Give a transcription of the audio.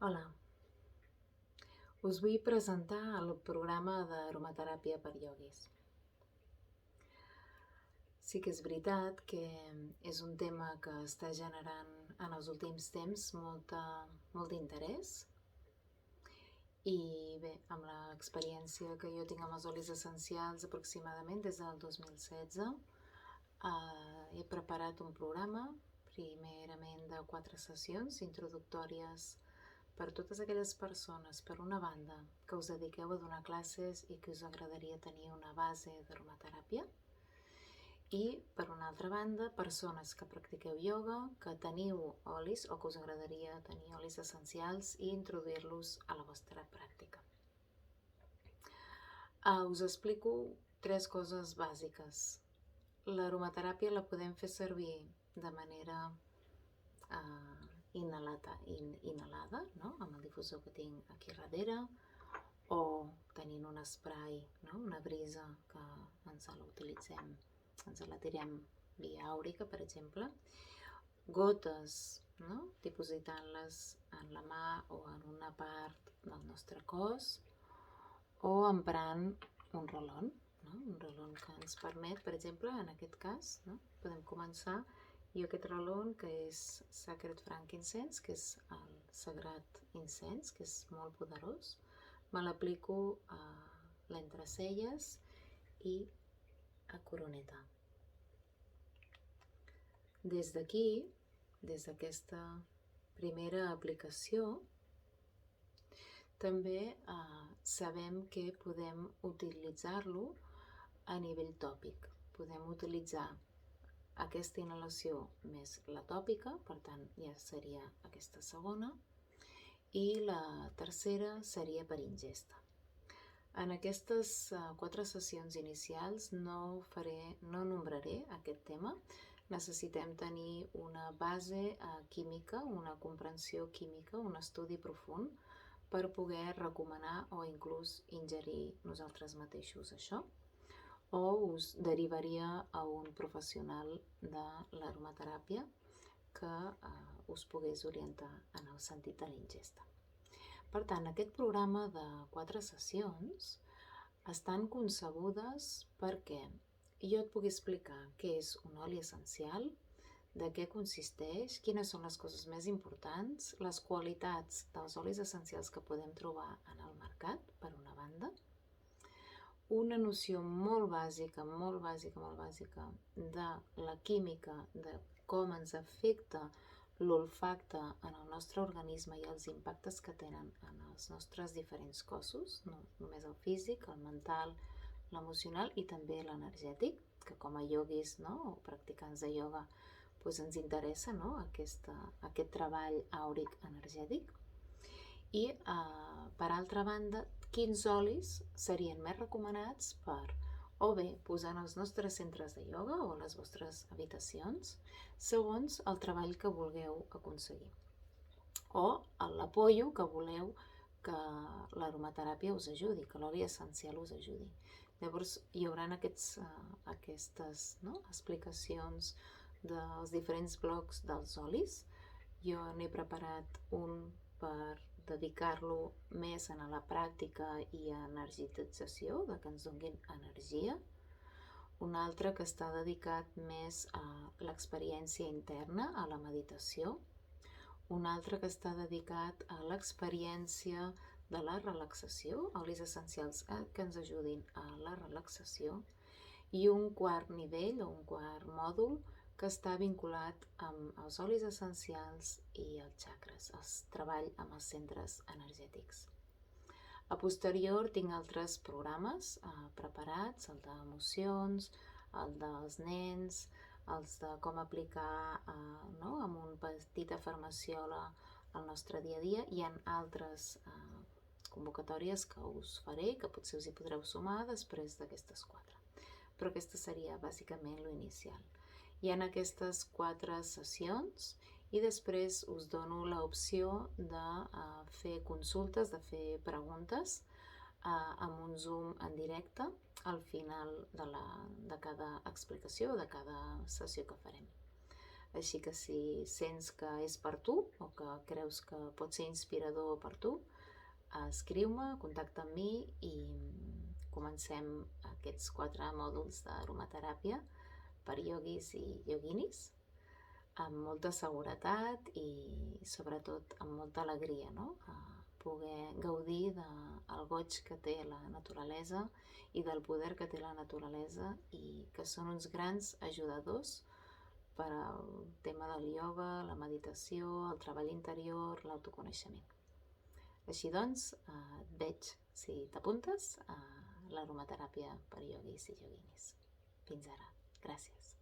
Hola, us vull presentar el programa d'aromateràpia per ioguis. Sí que és veritat que és un tema que està generant en els últims temps molt d'interès i bé, amb l'experiència que jo tinc amb els olis essencials aproximadament des del 2016, he preparat un programa primerament de 4 sessions introductòries per totes aquelles persones, per una banda, que us dediqueu a donar classes i que us agradaria tenir una base d'aromateràpia, i per una altra banda, persones que practiqueu ioga, que teniu olis o que us agradaria tenir olis essencials i introduir-los a la vostra pràctica. Us explico 3 coses bàsiques. L'aromateràpia la podem fer servir de manera inhalada, no? Amb el difusor que tinc aquí darrere, o tenint un spray, no? Una brisa que ens la tirem via àurica, per exemple, gotes, no? Dipositant-les en la mà o en una part del nostre cos, o emprant un rolon, no? Un rolon que ens permet, per exemple, en aquest cas, no? Podem començar. I aquest rolon, que és Sacred Frankincense, que és el sagrat incens, que és molt poderós, me l'aplico a l'entrecelles i a coroneta. Des d'aquí, des d'aquesta primera aplicació, també sabem que podem utilitzar-lo a nivell tòpic. Podem utilitzar aquesta inhalació més la tòpica, per tant ja seria aquesta segona, i la tercera seria per ingesta. En aquestes 4 sessions inicials no nombraré aquest tema. Necessitem tenir una base química, una comprensió química, un estudi profund per poder recomanar o inclús ingerir nosaltres mateixos això, o us derivaria a un professional de l'aromateràpia que us pogués orientar en el sentit de l'ingesta. Per tant, aquest programa de 4 sessions estan concebudes perquè jo et pugui explicar què és un oli essencial, de què consisteix, quines són les coses més importants, les qualitats dels olis essencials que podem trobar en el mercat, per una banda, una noció molt bàsica de la química, de com ens afecta l'olfacte en el nostre organisme i els impactes que tenen en els nostres diferents cossos, no només el físic, el mental, l'emocional i també l'energètic, que com a ioguis, no, o practicants de ioga, doncs ens interessa, no, aquest treball àuric energètic. I, per altra banda, quins olis serien més recomanats per o bé posar en els nostres centres de ioga o a les vostres habitacions, segons el treball que vulgueu aconseguir, o l'apoyo que voleu que l'aromateràpia us ajudi, que l'oli essencial us ajudi. Llavors hi haurà aquestes explicacions dels diferents blocs dels olis. Jo n'he preparat un per dedicar-lo més a la pràctica i a energització, de que ens donin energia. Un altre que està dedicat més a l'experiència interna, a la meditació. Un altre que està dedicat a l'experiència de la relaxació, olis essencials que ens ajudin a la relaxació. I un quart nivell o un quart mòdul que està vinculat amb els olis essencials i els xakres, el treball amb els centres energètics. A posterior tinc altres programes preparats, el d'emocions, el dels nens, els de com aplicar amb una petita farmaciola al nostre dia a dia. Hi ha altres convocatòries que us faré, que potser us hi podreu sumar després d'aquestes 4. Però aquesta seria bàsicament l'inicial. Hi ha aquestes 4 sessions i després us dono l'opció de fer consultes, de fer preguntes amb un Zoom en directe al final de cada explicació, de cada sessió que farem. Així que si sents que és per tu o que creus que pot ser inspirador per tu, escriu-me, contacta amb mi i comencem aquests 4 mòduls d'aromateràpia per ioguis i yoguinis amb molta seguretat i sobretot amb molta alegria, no? Poder gaudir del goig que té la naturalesa i del poder que té la naturalesa i que són uns grans ajudadors per al tema del ioga, la meditació, el treball interior, l'autoconeixement. Així doncs, et veig si t'apuntes a l'aromateràpia per ioguis i yoguinis. Fins ara. Gràcies.